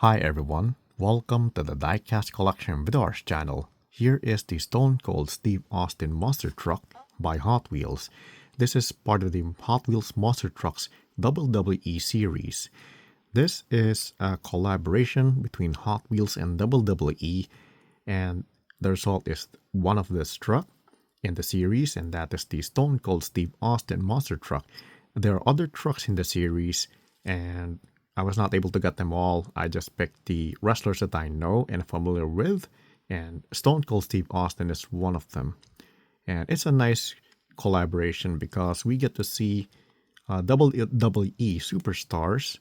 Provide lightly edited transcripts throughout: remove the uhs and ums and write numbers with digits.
Hi everyone, welcome to the Diecast Collection Videos channel. Here is the Stone Cold Steve Austin Monster Truck by Hot Wheels. This is part of the Hot Wheels Monster Trucks WWE series. This is a collaboration between Hot Wheels and WWE, and the result is one of this truck in the series, and that is the Stone Cold Steve Austin Monster Truck. There are other trucks in the series, and I was not able to get them all. I just picked the wrestlers that I know and familiar with, and Stone Cold Steve Austin is one of them. And it's a nice collaboration because we get to see WWE superstars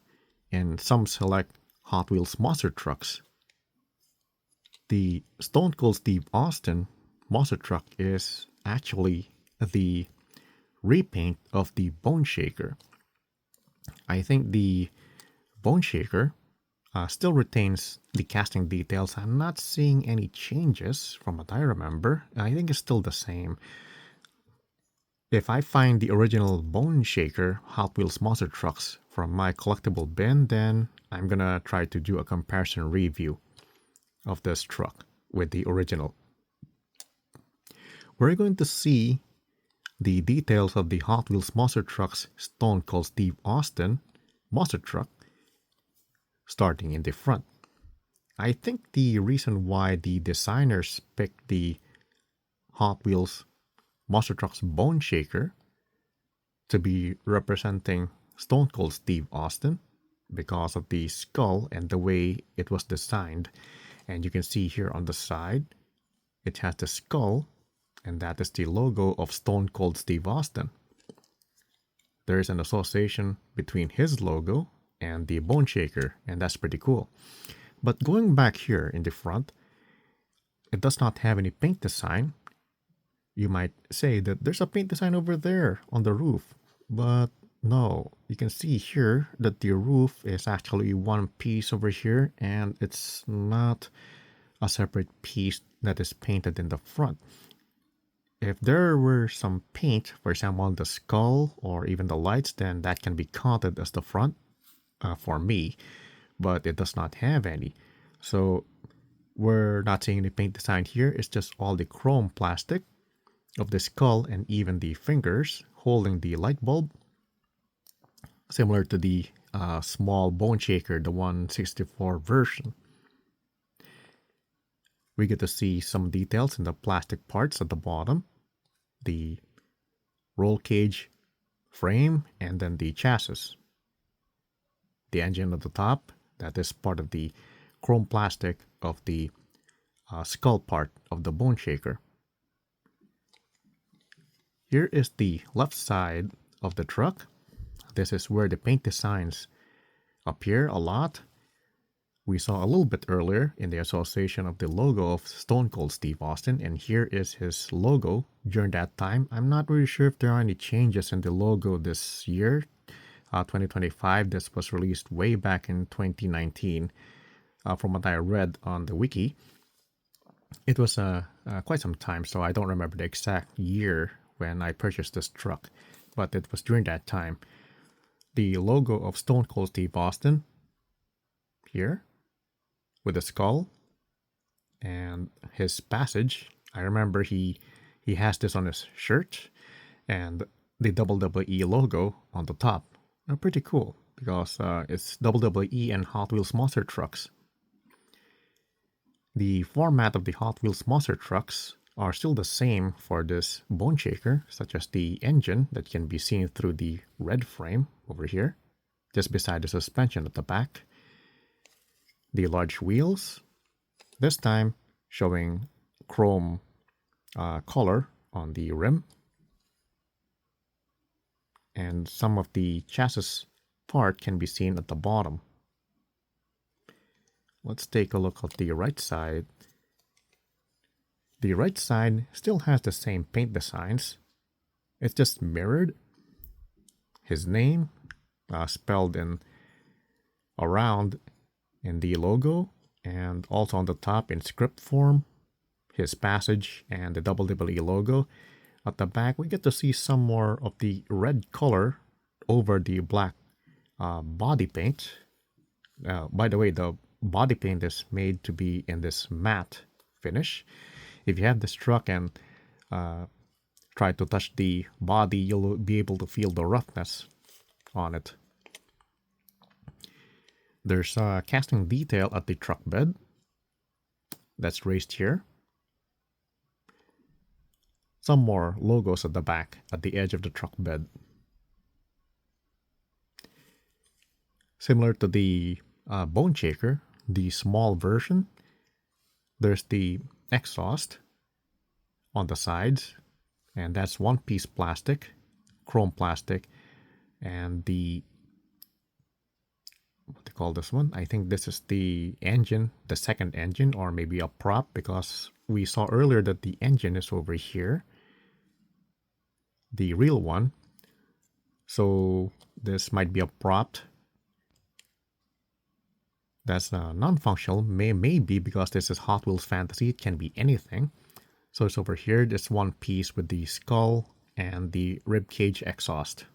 and some select Hot Wheels monster trucks. The Stone Cold Steve Austin monster truck is actually the repaint of the Bone Shaker. I think the Bone Shaker still retains the casting details. I'm not seeing any changes from what I remember. I think it's still the same. If I find the original Bone Shaker Hot Wheels monster trucks from my collectible bin, then I'm gonna try to do a comparison review of this truck with the original. We're going to see the details of the Hot Wheels monster trucks Stone Cold Steve Austin monster truck starting in the front. I think the reason why the designers picked the Hot Wheels Monster Trucks Bone Shaker to be representing Stone Cold Steve Austin because of the skull and the way it was designed. And you can see here on the side, it has the skull, and that is the logo of Stone Cold Steve Austin. There is an association between his logo and the Bone Shaker, and that's pretty cool. But going back here in the front, it does not have any paint design. You might say that there's a paint design over there on the roof, but no, you can see here that the roof is actually one piece over here, and it's not a separate piece that is painted in the front. If there were some paint, for example on the skull or even the lights, then that can be counted as the front for me, but it does not have any. So we're not seeing any paint design here. It's just all the chrome plastic of the skull and even the fingers holding the light bulb, similar to the small Bone Shaker, the 1/64 version. We get to see some details in the plastic parts at the bottom, the roll cage frame, and then the chassis. The engine at the top, that is part of the chrome plastic of the skull part of the Bone Shaker. Here is the left side of the truck. This is where the paint designs appear a lot. We saw a little bit earlier in the association of the logo of Stone Cold Steve Austin, and here is his logo during that time. I'm not really sure if there are any changes in the logo this year, 2025. This was released way back in 2019. From what I read on the wiki, it was quite some time, so I don't remember the exact year when I purchased this truck, but it was during that time. The logo of Stone Cold Steve Austin here with a skull and his passage. I remember he has this on his shirt, and the WWE logo on the top. Pretty cool because it's WWE and Hot Wheels monster trucks. The format of the Hot Wheels monster trucks are still the same for this Bone Shaker, such as the engine that can be seen through the red frame over here, just beside the suspension at the back. The large wheels, this time showing chrome color on the rim. And some of the chassis part can be seen at the bottom. Let's take a look at the right side. The right side still has the same paint designs. It's just mirrored. His name spelled in around in the logo, and also on the top in script form, his passage and the WWE logo. At the back, we get to see some more of the red color over the black body paint. By the way, the body paint is made to be in this matte finish. If you have this truck and try to touch the body, you'll be able to feel the roughness on it. There's a casting detail at the truck bed that's raised here. Some more logos at the back at the edge of the truck bed. Similar to the Bone Shaker, the small version, there's the exhaust on the sides, and that's one piece plastic, chrome plastic, and the, what they call this one? I think this is the engine, the second engine, or maybe a prop, because we saw earlier that the engine is over here, the real one. So this might be a prop. That's non-functional, maybe because this is Hot Wheels Fantasy, it can be anything. So it's over here, this one piece with the skull and the ribcage exhaust.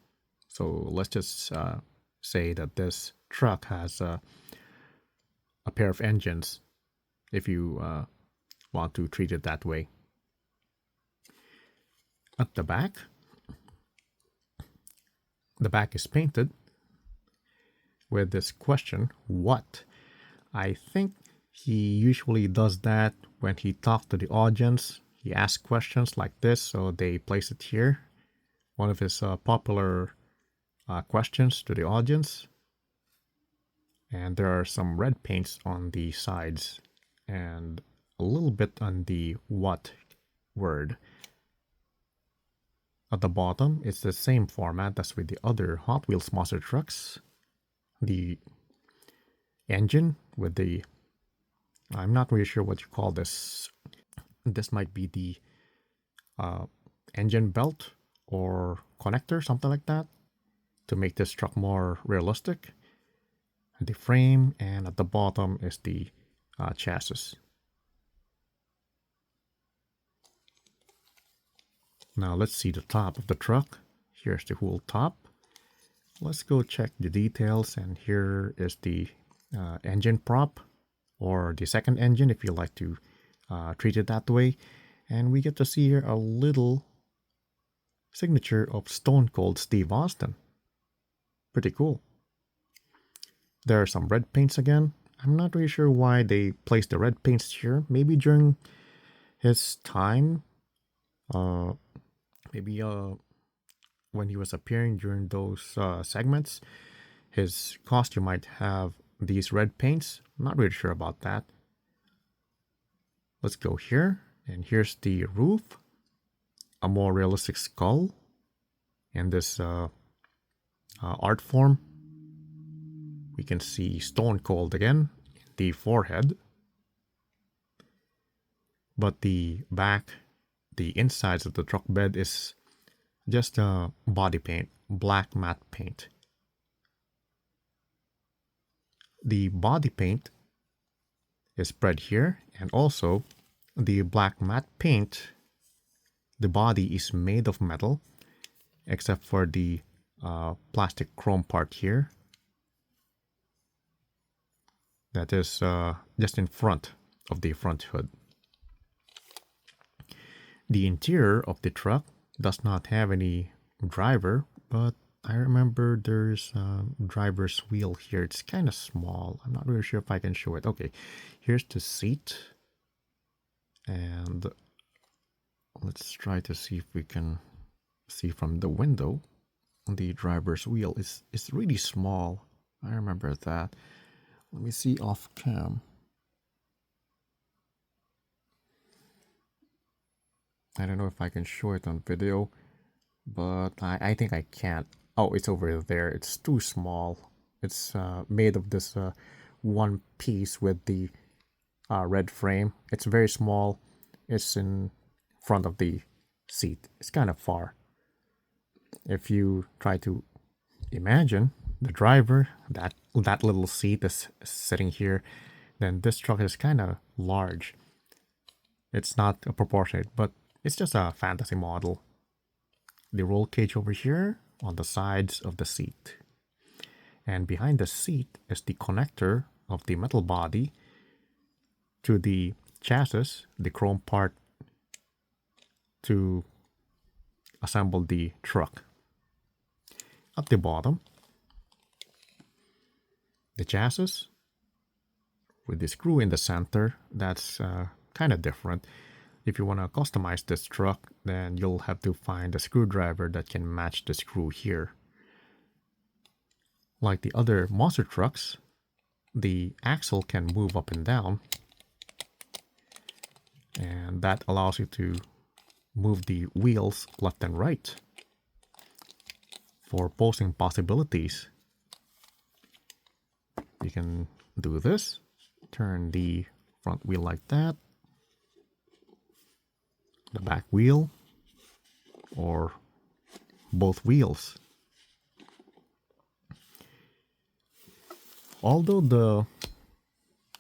So let's just say that this truck has a pair of engines, if you want to treat it that way. At the back is painted with this question, what? I think he usually does that when he talks to the audience. He asks questions like this, so they place it here. One of his popular questions to the audience. And there are some red paints on the sides and a little bit on the what word. At the bottom, it's the same format as with the other Hot Wheels monster trucks. The engine with the, I'm not really sure what you call this. This might be the engine belt or connector, something like that, to make this truck more realistic. The frame, and at the bottom is the chassis. Now let's see the top of the truck. Here's the whole top. Let's go check the details, and here is the engine prop, or the second engine if you like to treat it that way. And we get to see here a little signature of Stone Cold Steve Austin. Pretty cool. There are some red paints again. I'm not really sure why they placed the red paints here. Maybe during his time, maybe when he was appearing during those segments, his costume might have these red paints. I'm not really sure about that. Let's go here, and here's the roof, a more realistic skull, and this art form. We can see Stone Cold again, the forehead. But the back, the insides of the truck bed is just a body paint, black matte paint. The body paint is spread here, and also the black matte paint, the body is made of metal, except for the plastic chrome part here. That is just in front of the front hood. The interior of the truck does not have any driver, but I remember there's a driver's wheel here. It's kind of small. I'm not really sure if I can show it. Okay, here's the seat. And let's try to see if we can see from the window. The driver's wheel is really small. I remember that. Let me see off cam. I don't know if I can show it on video, but I think I can't. Oh, it's over there. It's too small. It's made of this one piece with the red frame. It's very small. It's in front of the seat. It's kind of far. If you try to imagine the driver, that little seat is sitting here, then this truck is kind of large. It's not proportionate, but it's just a fantasy model. The roll cage over here on the sides of the seat. And behind the seat is the connector of the metal body to the chassis, the chrome part, to assemble the truck. At the bottom, the chassis with the screw in the center. That's kind of different. If you want to customize this truck, then you'll have to find a screwdriver that can match the screw here. Like the other monster trucks, the axle can move up and down, and that allows you to move the wheels left and right for posing possibilities. You can do this, turn the front wheel like that, the back wheel, or both wheels. Although the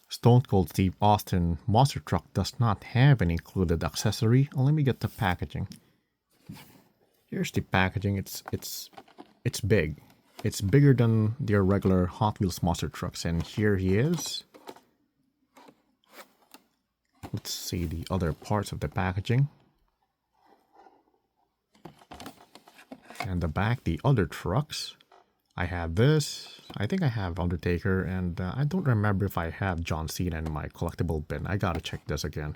Stone Cold Steve Austin monster truck does not have an included accessory, let me get the packaging. Here's the packaging. It's big. It's bigger than their regular Hot Wheels monster trucks, and here he is. Let's see the other parts of the packaging. And the back, the other trucks. I have this. I think I have Undertaker, and I don't remember if I have John Cena in my collectible bin. I gotta check this again.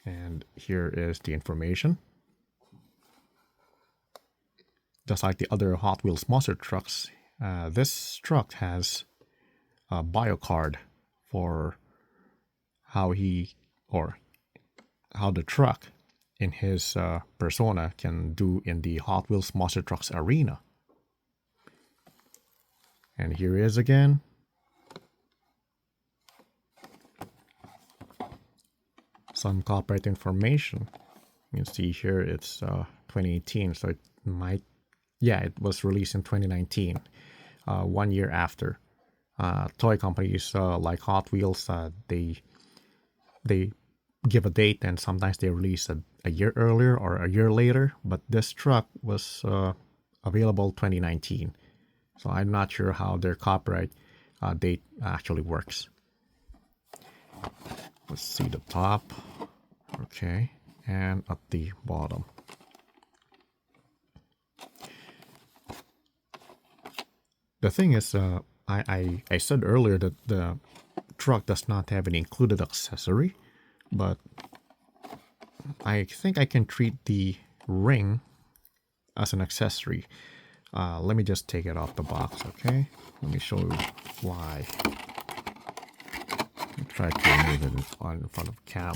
And here is the information. Just like the other Hot Wheels monster trucks, this truck has a bio card for how the truck in his persona can do in the Hot Wheels monster trucks arena. And here he is again. Some copyright information. You can see here it's 2018, so it might, yeah, it was released in 2019, 1 year after. Toy companies like Hot Wheels, they give a date, and sometimes they release a year earlier or a year later, but this truck was available 2019. So I'm not sure how their copyright date actually works. Let's see the top. Okay, and at the bottom. The thing is, I said earlier that the truck does not have an included accessory, but I think I can treat the ring as an accessory. Let me just take it off the box, okay? Let me show you why. I'll try to remove it in front of cam.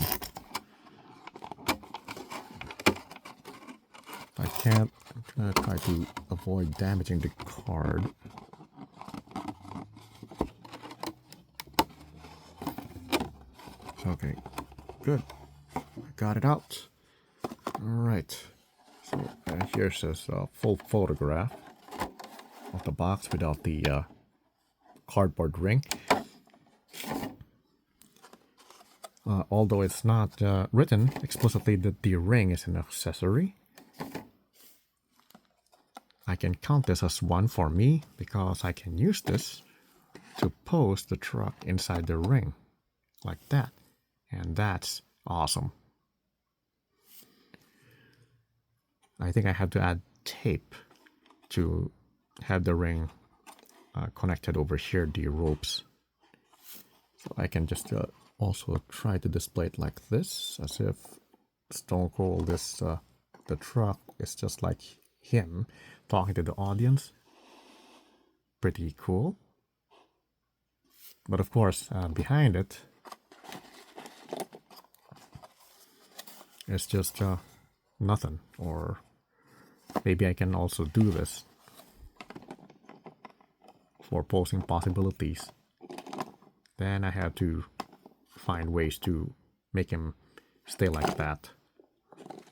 I can't. I'm gonna try to avoid damaging the card. Okay, good. I got it out. All right. So here's this full photograph of the box without the cardboard ring. Although it's not written explicitly that the ring is an accessory, I can count this as one for me because I can use this to pose the truck inside the ring like that. And that's awesome. I think I have to add tape to have the ring connected over here, the ropes. So I can just also try to display it like this, as if Stone Cold, the truck is just like him talking to the audience. Pretty cool. But of course, behind it, it's just nothing. Or maybe I can also do this for posing possibilities. Then I have to find ways to make him stay like that,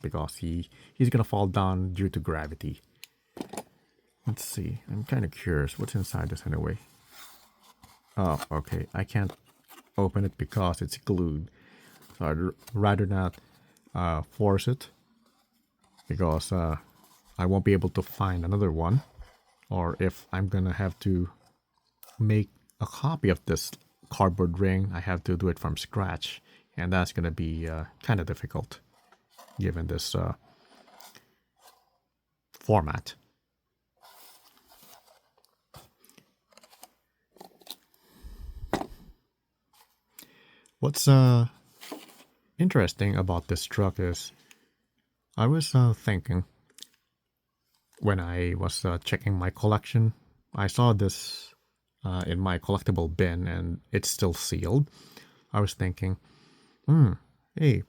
because he's gonna fall down due to gravity. Let's see. I'm kind of curious what's inside this anyway. Oh, okay. I can't open it because it's glued. So I'd rather not force it, because I won't be able to find another one. Or if I'm gonna have to make a copy of this cardboard ring, I have to do it from scratch, and that's going to be kind of difficult given this format. What's interesting about this truck is I was thinking when I was checking my collection, I saw this in my collectible bin and it's still sealed. I was thinking, hey,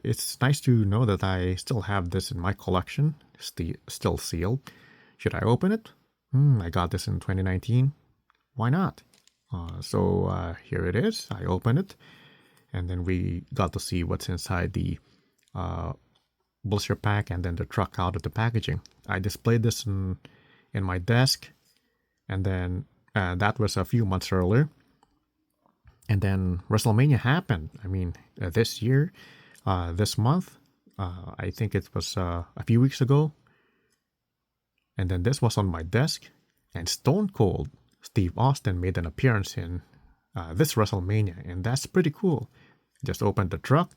it's nice to know that I still have this in my collection, still sealed. Should I open it? I got this in 2019. Why not? So here it is. I open it, and then we got to see what's inside the blister pack and then the truck out of the packaging. I displayed this in my desk, and then that was a few months earlier. And then WrestleMania happened. I mean, this year, this month, I think it was a few weeks ago. And then this was on my desk, and Stone Cold Steve Austin made an appearance in this WrestleMania, and that's pretty cool. Just opened the truck,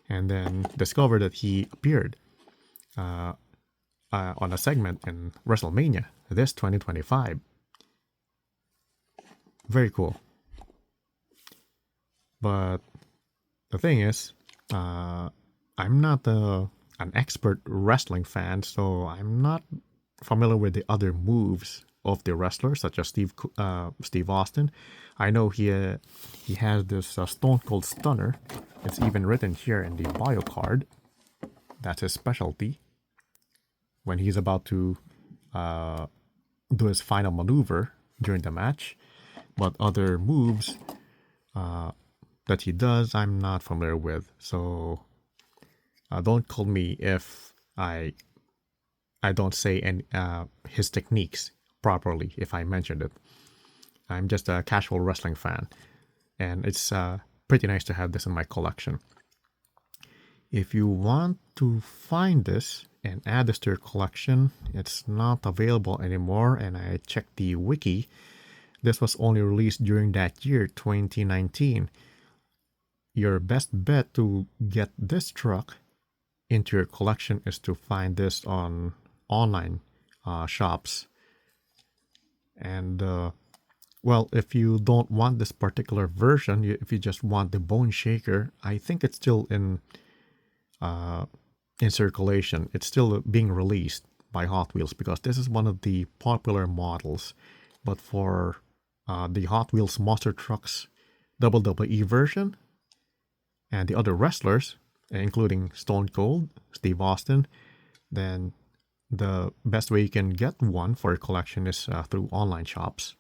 and then discovered that he appeared on a segment in WrestleMania this 2025. Very cool. But the thing is, I'm not an expert wrestling fan, so I'm not familiar with the other moves of the wrestlers, such as Steve Austin. I know he has this Stone Cold Stunner. It's even written here in the bio card. That's his specialty. When he's about to do his final maneuver during the match. But other moves that he does, I'm not familiar with. So don't call me if I don't say any his techniques properly if I mentioned it. I'm just a casual wrestling fan, and it's pretty nice to have this in my collection. If you want to find this and add this to your collection, it's not available anymore, and I checked the wiki. This was only released during that year, 2019. Your best bet to get this truck into your collection is to find this on online shops. And well, if you don't want this particular version, if you just want the Bone Shaker, I think it's still in circulation. It's still being released by Hot Wheels because this is one of the popular models. But for the Hot Wheels Monster Trucks WWE version and the other wrestlers, including Stone Cold, Steve Austin, then the best way you can get one for your collection is through online shops.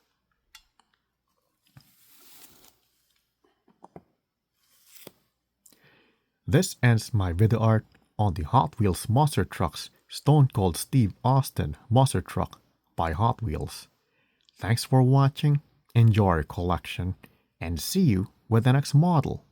This ends my video art on the Hot Wheels Monster Trucks Stone Cold Steve Austin Monster Truck by Hot Wheels. Thanks for watching, enjoy your collection, and see you with the next model.